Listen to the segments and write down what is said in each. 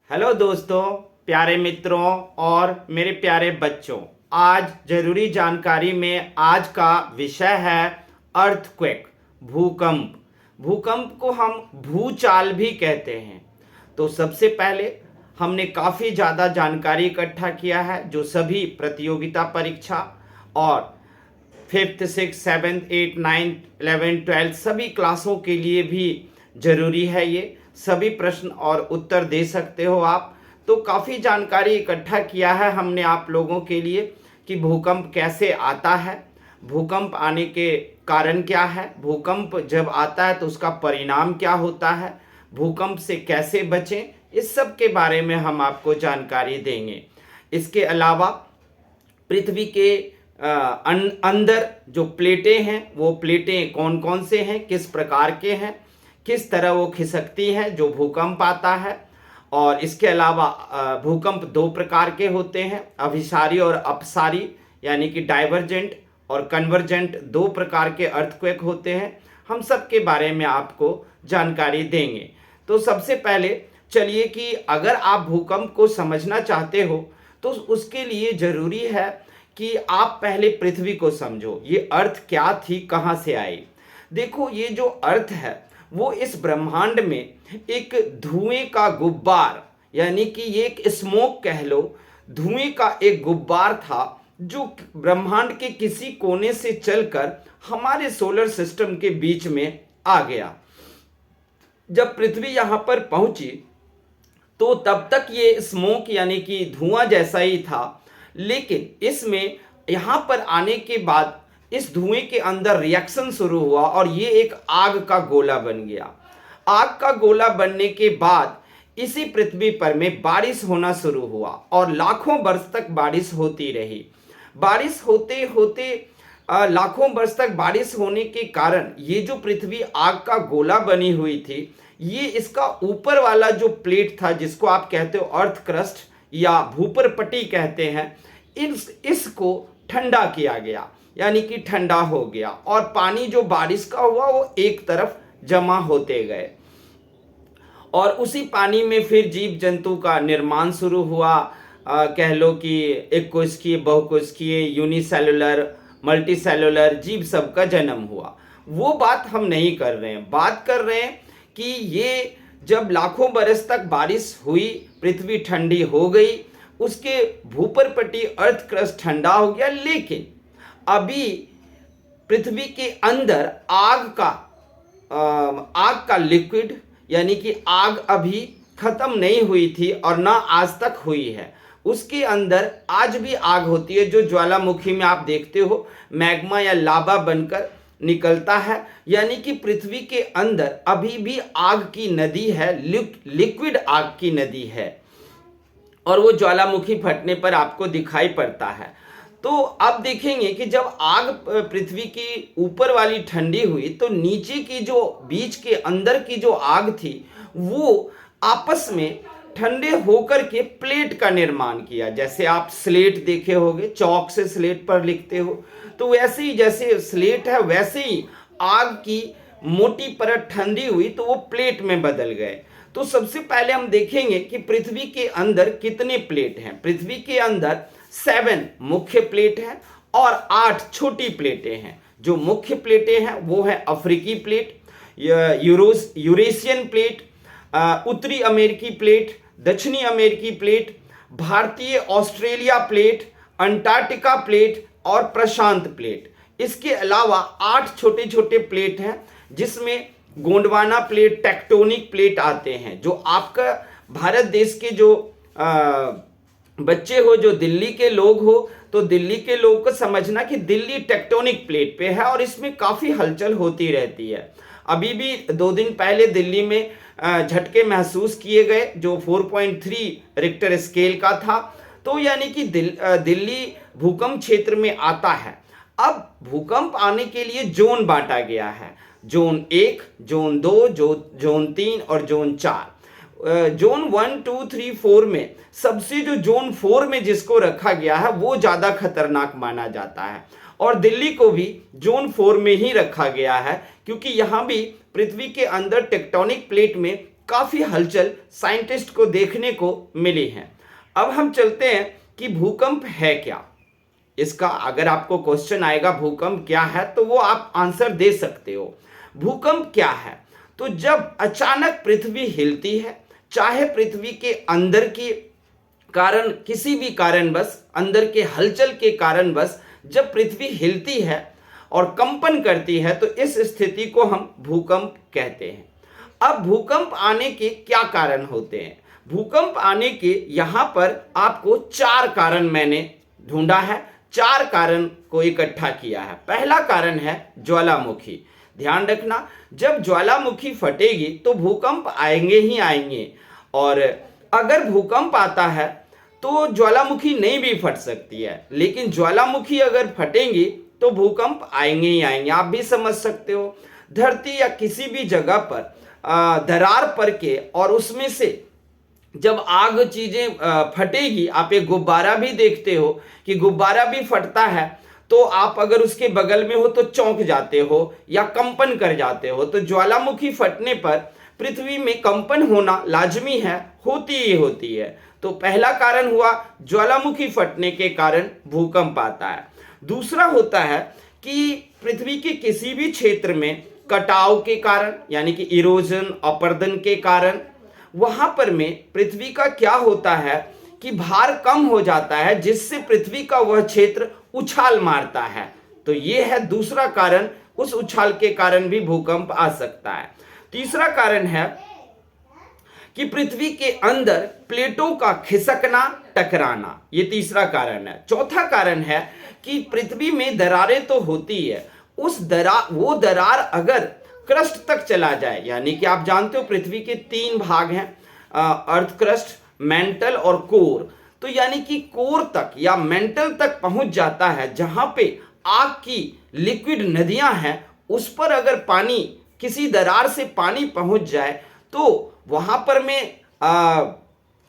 Hello दोस्तों, प्यारे मित्रों और मेरे प्यारे बच्चों। आज जरूरी जानकारी में आज का विषय है अर्थक्वेक, भूकंप। भूकंप को हम भूचाल भी कहते हैं। तो सबसे पहले हमने काफ़ी ज़्यादा जानकारी इकट्ठा किया है जो सभी प्रतियोगिता परीक्षा और fifth six seventh eight ninth 11th 12th सभी क्लासों के लिए भी ज़रूरी है। ये सभी प्रश्न और उत्तर दे सकते हो आप। तो काफ़ी जानकारी इकट्ठा किया है हमने आप लोगों के लिए कि भूकंप कैसे आता है, भूकंप आने के कारण क्या है, भूकंप जब आता है तो उसका परिणाम क्या होता है, भूकंप से कैसे बचें, इस सब के बारे में हम आपको जानकारी देंगे। इसके अलावा पृथ्वी के अंदर जो प्लेटें हैं वो प्लेटें कौन कौन से हैं, किस प्रकार के हैं, किस तरह वो खिसकती हैं जो भूकंप आता है। और इसके अलावा भूकंप दो प्रकार के होते हैं, अभिसारी और अपसारी, यानी कि डाइवर्जेंट और कन्वर्जेंट दो प्रकार के अर्थक्वेक होते हैं। हम सब के बारे में आपको जानकारी देंगे। तो सबसे पहले चलिए कि अगर आप भूकंप को समझना चाहते हो तो उसके लिए ज़रूरी है कि आप पहले पृथ्वी को समझो। ये अर्थ क्या थी, कहाँ से आई। देखो, ये जो अर्थ है वो इस ब्रह्मांड में एक धुएं का गुब्बार, यानी कि ये एक स्मोक कह लो, धुएं का एक गुब्बार था जो ब्रह्मांड के किसी कोने से चलकर हमारे सोलर सिस्टम के बीच में आ गया। जब पृथ्वी यहाँ पर पहुंची तो तब तक ये स्मोक यानी कि धुआं जैसा ही था, लेकिन इसमें यहाँ पर आने के बाद इस धुएं के अंदर रिएक्शन शुरू हुआ और ये एक आग का गोला बन गया। आग का गोला बनने के बाद इसी पृथ्वी पर में बारिश होना शुरू हुआ और लाखों वर्ष तक बारिश होती रही। बारिश होते होते लाखों वर्ष तक बारिश होने के कारण ये जो पृथ्वी आग का गोला बनी हुई थी, ये इसका ऊपर वाला जो प्लेट था जिसको आप कहते हो अर्थ क्रस्ट या भूपरपट्टी कहते हैं, इसको ठंडा किया गया, यानी कि ठंडा हो गया और पानी जो बारिश का हुआ वो एक तरफ जमा होते गए और उसी पानी में फिर जीव जंतु का निर्माण शुरू हुआ। कह लो कि एक कोशिकीय, बहुकोशिकीय, यूनिसेलुलर, मल्टीसेलुलर जीव सब का जन्म हुआ। वो बात हम नहीं कर रहे हैं, बात कर रहे हैं कि ये जब लाखों बरस तक बारिश हुई, पृथ्वी ठंडी हो गई, उसके भूपरपट्टी अर्थ क्रस्ट ठंडा हो गया, लेकिन अभी पृथ्वी के अंदर आग का लिक्विड, यानी कि आग अभी खत्म नहीं हुई थी और ना आज तक हुई है। उसके अंदर आज भी आग होती है जो ज्वालामुखी में आप देखते हो मैग्मा या लावा बनकर निकलता है, यानी कि पृथ्वी के अंदर अभी भी आग की नदी है, लिक्विड आग की नदी है और वो ज्वालामुखी फटने पर आपको दिखाई पड़ता है। तो अब देखेंगे कि जब आग पृथ्वी की ऊपर वाली ठंडी हुई तो नीचे की जो बीच के अंदर की जो आग थी वो आपस में ठंडे होकर के प्लेट का निर्माण किया। जैसे आप स्लेट देखे होंगे, चौक से स्लेट पर लिखते हो, तो वैसे ही जैसे स्लेट है वैसे ही आग की मोटी परत ठंडी हुई तो वो प्लेट में बदल गए। तो सबसे पहले हम देखेंगे कि पृथ्वी के अंदर कितने प्लेट हैं। पृथ्वी के अंदर 7 मुख्य प्लेट हैं और 8 छोटी प्लेटें हैं। जो मुख्य प्लेटें हैं वो है अफ्रीकी प्लेट, यूरेशियन प्लेट, उत्तरी अमेरिकी प्लेट, दक्षिणी अमेरिकी प्लेट, भारतीय ऑस्ट्रेलिया प्लेट, अंटार्कटिका प्लेट और प्रशांत प्लेट। इसके अलावा 8 छोटे छोटे प्लेट हैं जिसमें गोंडवाना प्लेट, टेक्टोनिक प्लेट आते हैं। जो आपका भारत देश के जो बच्चे हो, जो दिल्ली के लोग हो, तो दिल्ली के लोग को समझना कि दिल्ली टेक्टोनिक प्लेट पे है और इसमें काफ़ी हलचल होती रहती है। अभी भी 2 दिन पहले दिल्ली में झटके महसूस किए गए जो 4.3 रिक्टर स्केल का था। तो यानी कि दिल्ली भूकंप क्षेत्र में आता है। अब भूकंप आने के लिए जोन बांटा गया है, जोन 1, जोन 2, जोन 3 और जोन 4। जोन 1, 2, 3, 4 में सबसे जो जोन 4 में जिसको रखा गया है वो ज़्यादा खतरनाक माना जाता है और दिल्ली को भी जोन 4 में ही रखा गया है, क्योंकि यहाँ भी पृथ्वी के अंदर टेक्टोनिक प्लेट में काफ़ी हलचल साइंटिस्ट को देखने को मिली है। अब हम चलते हैं कि भूकंप है क्या। इसका अगर आपको क्वेश्चन आएगा भूकंप क्या है, तो वो आप आंसर दे सकते हो। भूकंप क्या है? तो जब अचानक पृथ्वी हिलती है, चाहे पृथ्वी के अंदर की कारण, किसी भी कारणवश, अंदर के हलचल के कारणवश जब पृथ्वी हिलती है और कंपन करती है, तो इस स्थिति को हम भूकंप कहते हैं। अब भूकंप आने के क्या कारण होते हैं? भूकंप आने के यहाँ पर आपको 4 कारण मैंने ढूंढा है, 4 कारण को इकट्ठा किया है। पहला कारण है ज्वालामुखी। ध्यान रखना, जब ज्वालामुखी फटेगी तो भूकंप आएंगे ही आएंगे, और अगर भूकंप आता है तो ज्वालामुखी नहीं भी फट सकती है, लेकिन ज्वालामुखी अगर फटेंगी तो भूकंप आएंगे ही आएंगे। आप भी समझ सकते हो, धरती या किसी भी जगह पर दरार पड़ के और उसमें से जब आग चीजें फटेगी, आप एक गुब्बारा भी देखते हो कि गुब्बारा भी फटता है, तो आप अगर उसके बगल में हो तो चौंक जाते हो या कंपन कर जाते हो। तो ज्वालामुखी फटने पर पृथ्वी में कंपन होना लाजमी है, होती ही होती है। तो पहला कारण हुआ ज्वालामुखी फटने के कारण भूकंप आता है। दूसरा होता है कि पृथ्वी के किसी भी क्षेत्र में कटाव के कारण, यानी कि इरोजन, अपरदन के कारण, वहां पर में पृथ्वी का क्या होता है कि भार कम हो जाता है, जिससे पृथ्वी का वह क्षेत्र उछाल मारता है। तो यह है दूसरा कारण, उस उछाल के कारण भी भूकंप आ सकता है। तीसरा कारण है कि पृथ्वी के अंदर प्लेटों का खिसकना, टकराना, ये तीसरा कारण है। चौथा कारण है कि पृथ्वी में दरारें तो होती है, वो दरार अगर क्रस्ट तक चला जाए, यानी कि आप जानते हो पृथ्वी के 3 भाग हैं, अर्थ क्रस्ट, मेंटल और कोर। तो यानी कि कोर तक या मेंटल तक पहुंच जाता है, जहां पे आग की लिक्विड नदियां हैं, उस पर अगर पानी, किसी दरार से पानी पहुंच जाए तो वहां पर में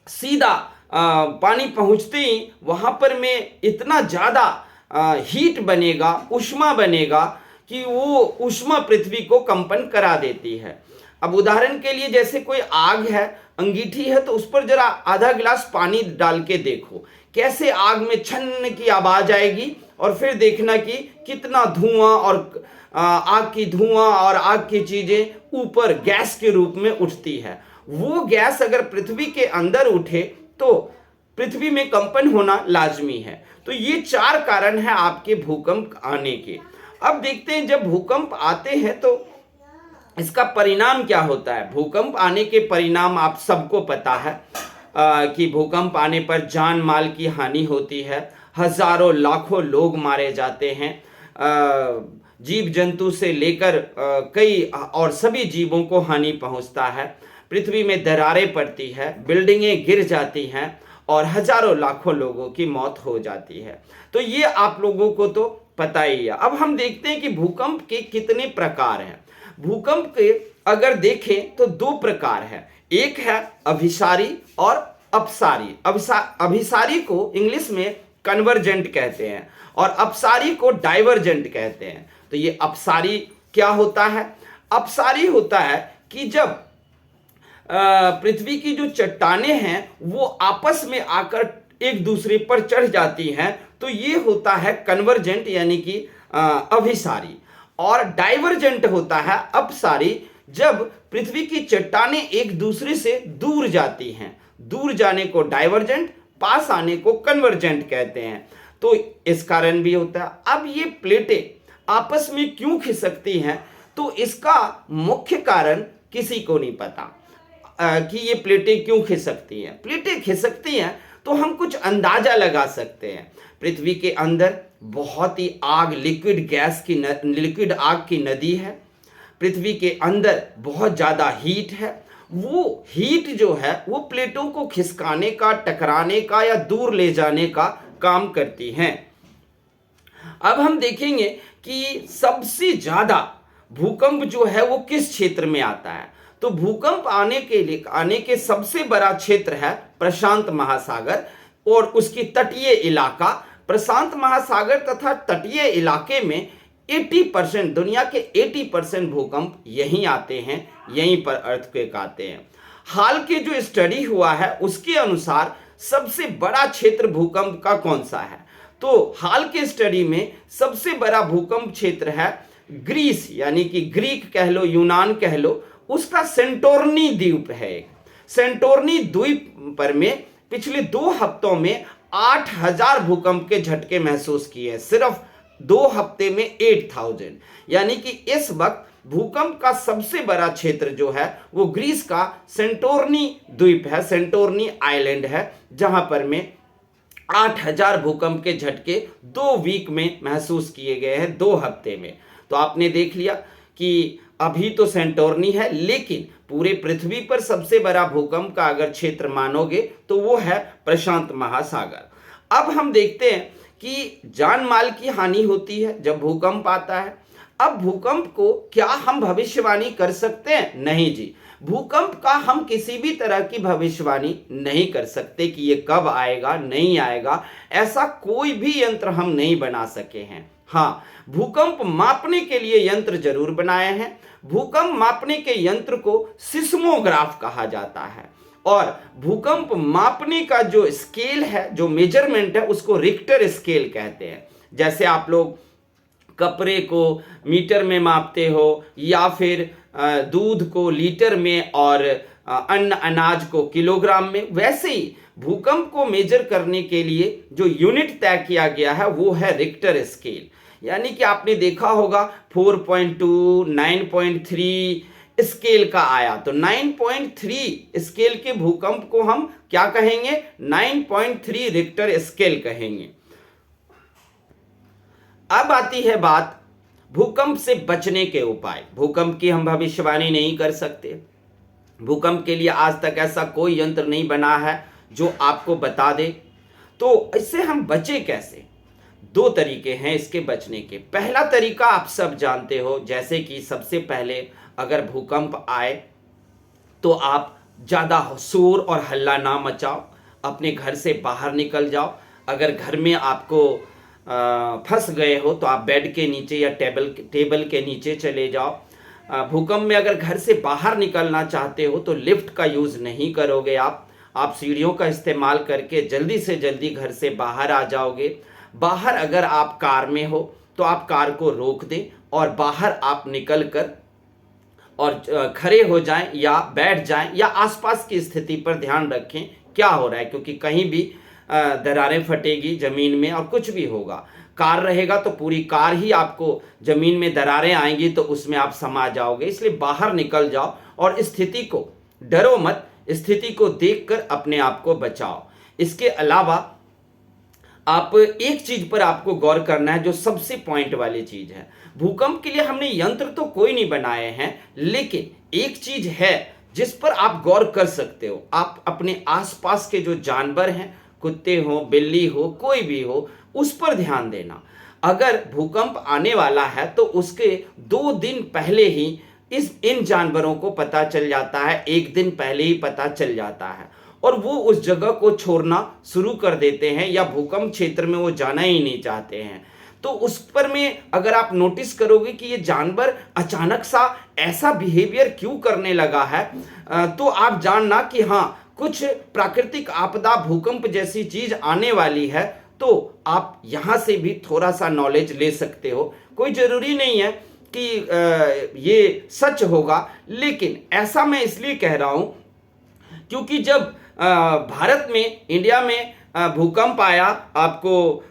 सीधा पानी पहुंचते ही वहां पर में इतना ज्यादा हीट बनेगा, उष्मा बनेगा कि वो उष्मा पृथ्वी को कंपन करा देती है। अब उदाहरण के लिए जैसे कोई आग है, अंगीठी है, तो उस पर जरा आधा गिलास पानी डाल के देखो, कैसे आग में छन्न की आवाज आएगी, और फिर देखना कि कितना धुआं और आग की धुआं और आग की चीजें ऊपर गैस के रूप में उठती है। वो गैस अगर पृथ्वी के अंदर उठे तो पृथ्वी में कंपन होना लाजमी है। तो ये 4 कारण हैं आपके भूकंप आने के। अब देखते हैं, जब भूकंप आते हैं तो इसका परिणाम क्या होता है। भूकंप आने के परिणाम आप सबको पता है कि भूकंप आने पर जान माल की हानि होती है, हजारों लाखों लोग मारे जाते हैं, जीव जंतु से लेकर कई और सभी जीवों को हानि पहुंचता है, पृथ्वी में दरारें पड़ती है, बिल्डिंगें गिर जाती हैं और हजारों लाखों लोगों की मौत हो जाती है। तो ये आप लोगों को तो पता ही है। अब हम देखते हैं कि भूकंप के कितने प्रकार हैं। भूकंप के अगर देखें तो 2 प्रकार है, एक है अभिसारी और अपसारी। अभिसारी को इंग्लिश में कन्वर्जेंट कहते हैं और अपसारी को डाइवर्जेंट कहते हैं। तो ये अपसारी क्या होता है? अपसारी होता है कि जब पृथ्वी की जो चट्टानें हैं वो आपस में आकर एक दूसरे पर चढ़ जाती हैं, तो ये होता है कन्वर्जेंट, यानी कि अभिसारी। और डाइवर्जेंट होता है अपसारी, जब पृथ्वी की चट्टानें एक दूसरे से दूर जाती हैं। दूर जाने को डाइवर्जेंट, पास आने को कन्वर्जेंट कहते हैं। तो इस कारण भी होता है। अब ये प्लेटें आपस में क्यों खिसकती हैं, तो इसका मुख्य कारण किसी को नहीं पता कि ये प्लेटें क्यों खिसकती हैं। प्लेटें खिसकती हैं तो हम कुछ अंदाजा लगा सकते हैं। पृथ्वी के अंदर बहुत ही आग, लिक्विड आग की नदी है, पृथ्वी के अंदर बहुत ज़्यादा हीट है। वो हीट जो है वो प्लेटों को खिसकाने का, टकराने का या दूर ले जाने का काम करती हैं। अब हम देखेंगे कि सबसे ज़्यादा भूकंप जो है वो किस क्षेत्र में आता है। तो भूकंप आने के सबसे बड़ा क्षेत्र है प्रशांत महासागर और उसकी तटीय इलाका। प्रशांत महासागर तथा तटीय इलाके में 80%, दुनिया के 80% भूकंप यहीं आते हैं, यहीं पर अर्थक्वेक आते हैं। हाल के जो स्टडी हुआ है उसके अनुसार सबसे बड़ा क्षेत्र भूकंप का कौन सा है? तो हाल के स्टडी में सबसे बड़ा भूकंप क्षेत्र है ग्रीस, यानी कि ग्रीक कह लो, यूनान कह लो, उसका सेंटोर्नी द्वीप है। सेंटोर्नी द्वीप पर में पिछले 2 हफ्तों में 8000 भूकंप के झटके महसूस किए, सिर्फ 2 हफ्ते में 8000। यानी कि इस वक्त भूकंप का सबसे बड़ा क्षेत्र जो है वो ग्रीस का सेंटोर्नी द्वीप है, सेंटोर्नी आइलैंड है, जहां पर में 8000 भूकंप के झटके 2 वीक में महसूस किए गए हैं, 2 हफ्ते में। तो आपने देख लिया कि अभी तो सेंटोर्नी है, लेकिन पूरे पृथ्वी पर सबसे बड़ा भूकंप का अगर क्षेत्र मानोगे तो वो है प्रशांत महासागर। अब हम देखते हैं कि जान माल की हानि होती है जब भूकंप आता है। अब भूकंप को क्या हम भविष्यवाणी कर सकते हैं? नहीं जी, भूकंप का हम किसी भी तरह की भविष्यवाणी नहीं कर सकते कि ये कब आएगा, नहीं आएगा, ऐसा कोई भी यंत्र हम नहीं बना सके हैं। हाँ, भूकंप मापने के लिए यंत्र जरूर बनाए हैं। भूकंप मापने के यंत्र को सिस्मोग्राफ कहा जाता है, और भूकंप मापने का जो स्केल है, जो मेजरमेंट है, उसको रिक्टर स्केल कहते हैं। जैसे आप लोग कपड़े को मीटर में मापते हो, या फिर दूध को लीटर में, और अन्न अनाज को किलोग्राम में, वैसे ही भूकंप को मेजर करने के लिए जो यूनिट तय किया गया है वो है रिक्टर स्केल। यानी कि आपने देखा होगा 4.2, 9.3 स्केल का आया, तो 9.3 स्केल के भूकंप को हम क्या कहेंगे? 9.3 रिक्टर स्केल कहेंगे। अब आती है बात भूकंप से बचने के उपाय। भूकंप की हम भविष्यवाणी नहीं कर सकते, भूकंप के लिए आज तक ऐसा कोई यंत्र नहीं बना है जो आपको बता दे। तो इससे हम बचे कैसे? 2 तरीके हैं इसके बचने के। पहला तरीका आप सब जानते हो, जैसे कि सबसे पहले अगर भूकंप आए तो आप ज़्यादा शोर और हल्ला ना मचाओ, अपने घर से बाहर निकल जाओ। अगर घर में आपको फंस गए हो तो आप बेड के नीचे या टेबल के नीचे चले जाओ। भूकंप में अगर घर से बाहर निकलना चाहते हो तो लिफ्ट का यूज़ नहीं करोगे, आप सीढ़ियों का इस्तेमाल करके जल्दी से जल्दी घर से बाहर आ जाओगे। बाहर अगर आप कार में हो तो आप कार को रोक दें और बाहर आप निकल कर और खड़े हो जाएं या बैठ जाएं, या आसपास की स्थिति पर ध्यान रखें क्या हो रहा है, क्योंकि कहीं भी दरारें फटेगी जमीन में और कुछ भी होगा। कार रहेगा तो पूरी कार ही आपको जमीन में दरारें आएंगी तो उसमें आप समा जाओगे। इसलिए बाहर निकल जाओ और स्थिति को, डरो मत, स्थिति को देखकर अपने आप को बचाओ। इसके अलावा आप एक चीज पर आपको गौर करना है, जो सबसे पॉइंट वाली चीज है। भूकंप के लिए हमने यंत्र तो कोई नहीं बनाए हैं, लेकिन एक चीज है जिस पर आप गौर कर सकते हो। आप अपने आसपास के जो जानवर हैं, कुत्ते हो, बिल्ली हो, कोई भी हो, उस पर ध्यान देना। अगर भूकंप आने वाला है तो उसके 2 दिन पहले ही इन जानवरों को पता चल जाता है, 1 दिन पहले ही पता चल जाता है, और वो उस जगह को छोड़ना शुरू कर देते हैं या भूकंप क्षेत्र में वो जाना ही नहीं चाहते हैं। तो उस पर में अगर आप नोटिस करोगे कि ये जानवर अचानक सा ऐसा बिहेवियर क्यों करने लगा है, तो आप जानना कि हाँ, कुछ प्राकृतिक आपदा, भूकंप जैसी चीज आने वाली है। तो आप यहां से भी थोड़ा सा नॉलेज ले सकते हो। कोई जरूरी नहीं है कि ये सच होगा, लेकिन ऐसा मैं इसलिए कह रहा हूं क्योंकि जब भारत में, इंडिया में भूकंप आया, आपको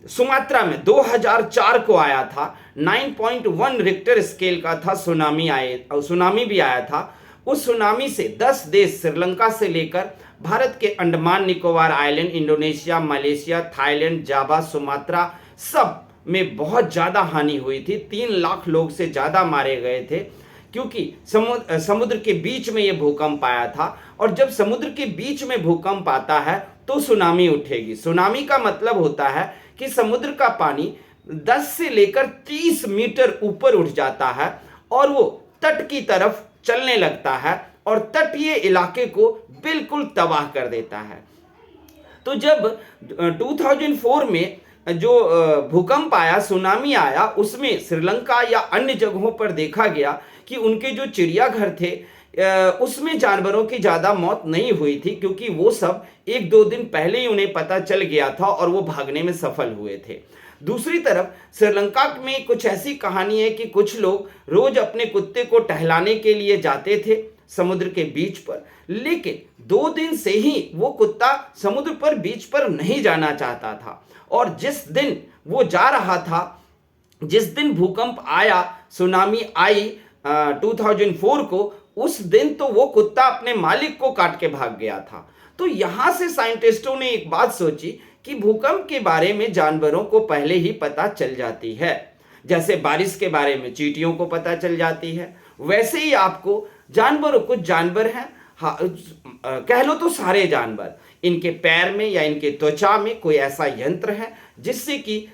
सुमात्रा में 2004 को आया था, 9.1 रिक्टर स्केल का था। सुनामी भी आया था। उस सुनामी से 10 देश, श्रीलंका से लेकर भारत के Andaman Nicobar island, Indonesia, Malaysia, Thailand, Java, Sumatra, सब में बहुत ज़्यादा हानि हुई थी। 3 लाख लोग से ज़्यादा मारे गए थे, क्योंकि समुद्र के बीच में ये भूकंप आया था। और जब समुद्र के बीच में भूकंप आता है तो सुनामी उठेगी। सुनामी का मतलब होता है कि समुद्र का पानी 10 से लेकर 30 मीटर ऊपर उठ जाता है और वो तट की तरफ चलने लगता है और तटीय इलाके को बिल्कुल तबाह कर देता है। तो जब 2004 में जो भूकंप आया, सुनामी आया, उसमें श्रीलंका या अन्य जगहों पर देखा गया कि उनके जो चिड़ियाघर थे उसमें जानवरों की ज़्यादा मौत नहीं हुई थी, क्योंकि वो सब 1-2 दिन पहले ही उन्हें पता चल गया था और वो भागने में सफल हुए थे। दूसरी तरफ श्रीलंका में कुछ ऐसी कहानी है कि कुछ लोग रोज अपने कुत्ते को टहलाने के लिए जाते थे समुद्र के बीच पर, लेकिन 2 दिन से ही वो कुत्ता समुद्र पर बीच पर नहीं जाना चाहता था। और जिस दिन वो जा रहा था, जिस दिन भूकंप आया, सुनामी आई 2004 को, उस दिन तो वो कुत्ता अपने मालिक को काट के भाग गया था। तो यहां से साइंटिस्टों ने एक बात सोची कि भूकंप के बारे में जानवरों को पहले ही पता चल जाती है। जैसे बारिश के बारे में चींटियों को पता चल जाती है, वैसे ही आपको जानवरों, कुछ जानवर हैं, हाँ, कह लो तो सारे जानवर, इनके पैर में या इनके त्वचा में कोई ऐसा यंत्र है जिससे कि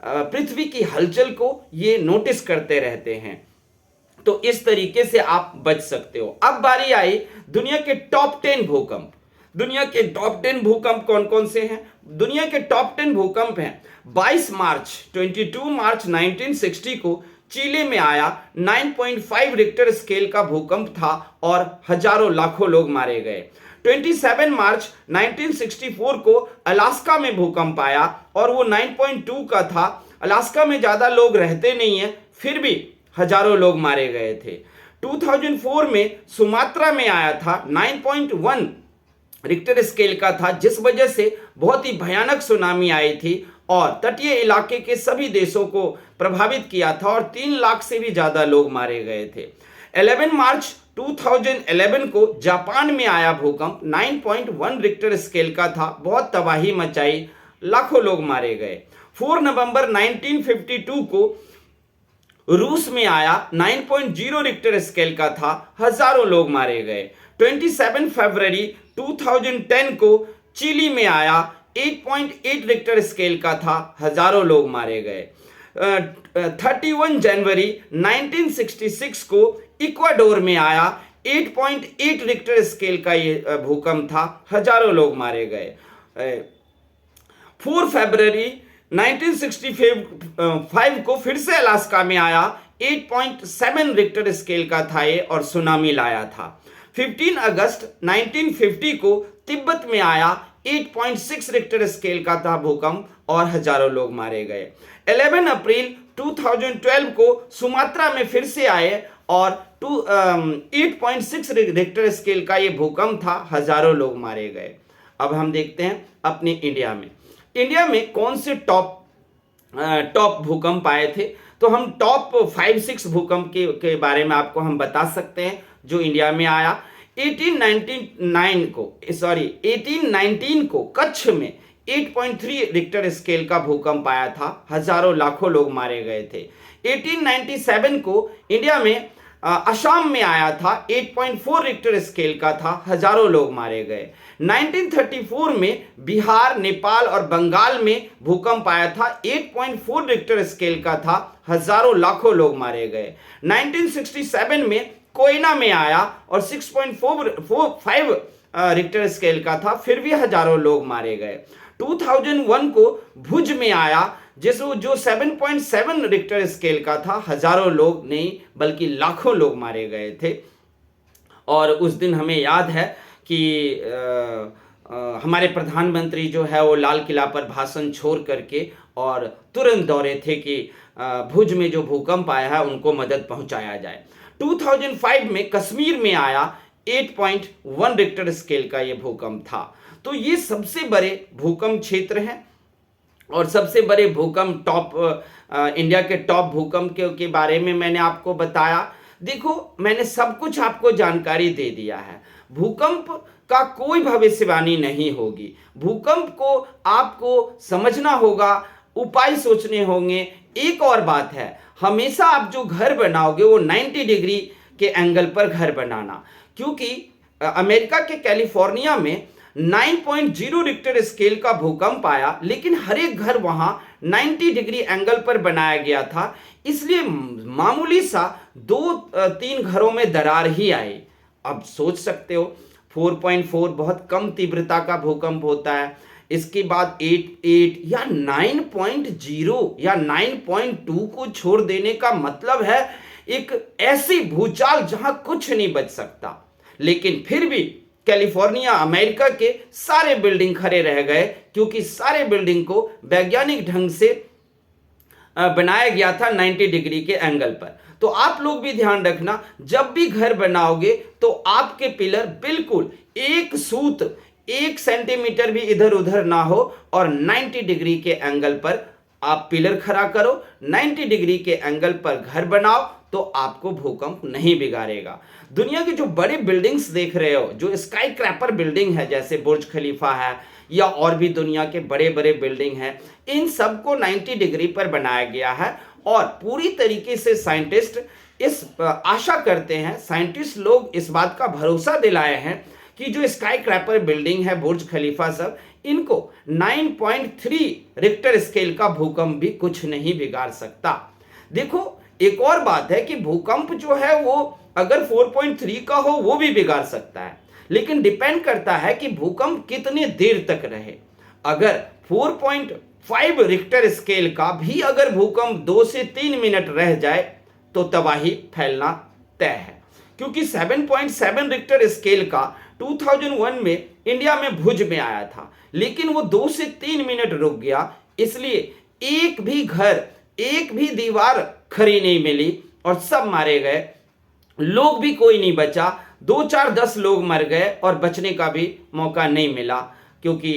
पृथ्वी की हलचल को ये नोटिस करते रहते हैं। तो इस तरीके से आप बच सकते हो। अब बारी आई दुनिया के टॉप 10 भूकंप। दुनिया के टॉप 10 भूकंप कौन कौन से हैं? दुनिया के टॉप 10 भूकंप हैं। 22 मार्च 1960 को चिली में आया 9.5 रिक्टर स्केल का भूकंप था और हजारों लाखों लोग मारे गए। 27 मार्च 1964 को अलास्का में भूकंप आया और वो 9.2 का था। अलास्का में ज्यादा लोग रहते नहीं है, फिर भी हजारों लोग मारे गए थे। 2004 में सुमात्रा में आया था, 9.1 रिक्टर स्केल का था, जिस वजह से बहुत ही भयानक सुनामी आई थी और तटीय इलाके के सभी देशों को प्रभावित किया था और 3 लाख से भी ज्यादा लोग मारे गए थे। 11 मार्च 2011 को जापान में आया भूकंप, 9.1 रिक्टर स्केल का था, बहुत तबाही मचाई, लाखों लोग मारे गए। 4 नवंबर 1952 को रूस में आया, 9.0 रिक्टर स्केल का था, हजारों लोग मारे गए। 27 फरवरी 2010 को चिली में आया, 8.8 रिक्टर स्केल का था, हजारों लोग मारे गए। 31 जनवरी 1966 को इक्वाडोर में आया, 8.8 रिक्टर स्केल का ये भूकंप था, हजारों लोग मारे गए। 4 फरवरी 1965 को फिर से अलास्का में आया, 8.7 रिक्टर स्केल का था ये और सुनामी लाया था। 15 अगस्त 1950 को तिब्बत में आया, 8.6 रिक्टर स्केल का था भूकंप और हजारों लोग मारे गए। 11 अप्रैल 2012 को सुमात्रा में फिर से आए और 8.6 रिक्टर स्केल का ये भूकंप था, हजारों लोग मारे गए। अब हम देखते हैं अपने इंडिया में। इंडिया में कौन से टॉप भूकंप आए थे? तो हम टॉप 5-6 भूकंप के बारे में आपको हम बता सकते हैं जो इंडिया में आया। 1819 को कच्छ में 8.3 रिक्टर स्केल का भूकंप आया था, हजारों लाखों लोग मारे गए थे। 1897 को इंडिया में असम में आया था, 8.4 रिक्टर स्केल का था, हजारों लोग मारे गए। 1934 में बिहार, नेपाल और बंगाल में भूकंप आया था, 8.4 रिक्टर स्केल का था, हजारों लाखों लोग मारे गए। 1967 में कोयना में आया और 6.45 रिक्टर स्केल का था, फिर भी हजारों लोग मारे गए। 2001 को भुज में आया जो 7.7 रिक्टर स्केल का था, हजारों लोग नहीं बल्कि लाखों लोग मारे गए थे। और उस दिन हमें याद है कि हमारे प्रधानमंत्री जो है वो लाल किला पर भाषण छोड़ करके और तुरंत दौड़े थे कि भुज में जो भूकंप आया है उनको मदद पहुंचाया जाए। 2005 में कश्मीर में आया, 8.1 रिक्टर स्केल का ये भूकंप था। तो ये सबसे बड़े भूकंप क्षेत्र हैं और सबसे बड़े भूकंप इंडिया के टॉप भूकंप के बारे में मैंने आपको बताया। देखो, मैंने सब कुछ आपको जानकारी दे दिया है। भूकंप का कोई भविष्यवाणी नहीं होगी। भूकंप को आपको समझना होगा, उपाय सोचने होंगे। एक और बात है, हमेशा आप जो घर बनाओगे वो 90 डिग्री के एंगल पर घर बनाना, क्योंकि अमेरिका के कैलिफोर्निया में 9.0 रिक्टर स्केल का भूकंप आया, लेकिन हर एक घर वहां 90 डिग्री एंगल पर बनाया गया था, इसलिए मामूली सा 2-3 घरों में दरार ही आई। अब सोच सकते हो 4.4 बहुत कम तीव्रता का भूकंप होता है, इसके बाद 8 या 9.0 या 9.2 को छोड़ देने का मतलब है एक ऐसी भूचाल जहां कुछ नहीं बच सकता, लेकिन फिर भी कैलिफोर्निया अमेरिका के सारे बिल्डिंग खड़े रह गए, क्योंकि सारे बिल्डिंग को वैज्ञानिक ढंग से बनाया गया था 90 डिग्री के एंगल पर। तो आप लोग भी ध्यान रखना, जब भी घर बनाओगे तो आपके पिलर बिल्कुल एक सूत 1 सेंटीमीटर भी इधर उधर ना हो और 90 डिग्री के एंगल पर आप पिलर खड़ा करो। 90 डिग्री के एंगल पर घर बनाओ तो आपको भूकंप नहीं बिगाड़ेगा। दुनिया की जो बड़ी बिल्डिंग्स देख रहे हो, जो स्काई क्रैपर बिल्डिंग है, जैसे बुर्ज खलीफा है या और भी दुनिया के बड़े बड़े बिल्डिंग हैं, इन सबको 90 डिग्री पर बनाया गया है। और पूरी तरीके से साइंटिस्ट इस आशा करते हैं, साइंटिस्ट लोग इस बात का भरोसा दिलाए हैं कि जो स्काई क्रैपर बिल्डिंग है, बुर्ज खलीफा सब, इनको 9.3 रिक्टर स्केल का भूकंप भी कुछ नहीं बिगाड़ सकता। देखो, एक और बात है कि भूकंप जो है वो अगर 4.3 का हो वो भी बिगाड़ सकता है, लेकिन डिपेंड करता है कि भूकंप कितने देर तक रहे। अगर 4.5 रिक्टर स्केल का भी अगर भूकंप 2 से 3 मिनट रह जाए तो तबाही फैलना तय है, क्योंकि 7.7 रिक्टर स्केल का 2001 में इंडिया में भुज में आया था, लेकिन वो 2 से 3 मिनट रुक गया। इसलिए एक भी घर, एक भी दीवार खड़ी नहीं मिली और सब मारे गए, लोग भी कोई नहीं बचा। 2, 4, 10 लोग मर गए और बचने का भी मौका नहीं मिला, क्योंकि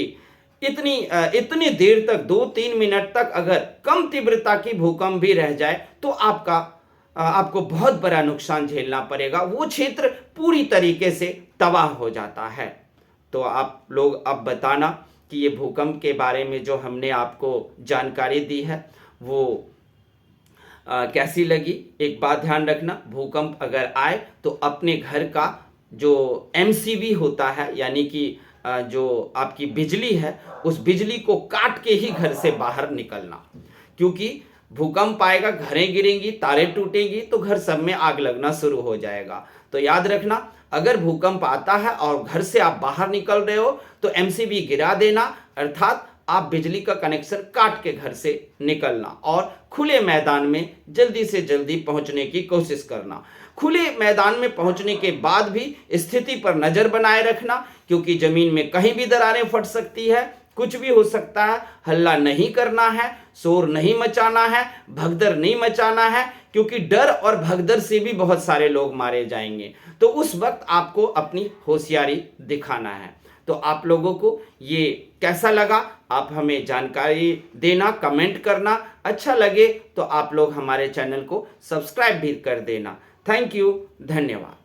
इतनी देर तक 2-3 मिनट तक अगर कम तीव्रता की भूकंप भी रह जाए तो आपको बहुत बड़ा नुकसान झेलना पड़ेगा। वो क्षेत्र पूरी तरीके से तबाह हो जाता है। तो आप लोग अब बताना कि ये भूकंप के बारे में जो हमने आपको जानकारी दी है वो कैसी लगी। एक बात ध्यान रखना, भूकंप अगर आए तो अपने घर का जो MCB होता है, यानी कि जो आपकी बिजली है, उस बिजली को काट के ही घर से बाहर निकलना, क्योंकि भूकंप आएगा, घरें गिरेंगी, तारे टूटेंगी तो घर सब में आग लगना शुरू हो जाएगा। तो याद रखना, अगर भूकंप आता है और घर से आप बाहर निकल रहे हो तो MCB गिरा देना, अर्थात आप बिजली का कनेक्शन काट के घर से निकलना और खुले मैदान में जल्दी से जल्दी पहुंचने की कोशिश करना। खुले मैदान में पहुंचने के बाद भी स्थिति पर नजर बनाए रखना, क्योंकि जमीन में कहीं भी दरारें फट सकती है, कुछ भी हो सकता है। हल्ला नहीं करना है, शोर नहीं मचाना है, भगदड़ नहीं मचाना है, क्योंकि डर और भगदड़ से भी बहुत सारे लोग मारे जाएंगे। तो उस वक्त आपको अपनी होशियारी दिखाना है। तो आप लोगों को ये कैसा लगा, आप हमें जानकारी देना, कमेंट करना। अच्छा लगे तो आप लोग हमारे चैनल को सब्सक्राइब भी कर देना। थैंक यू, धन्यवाद।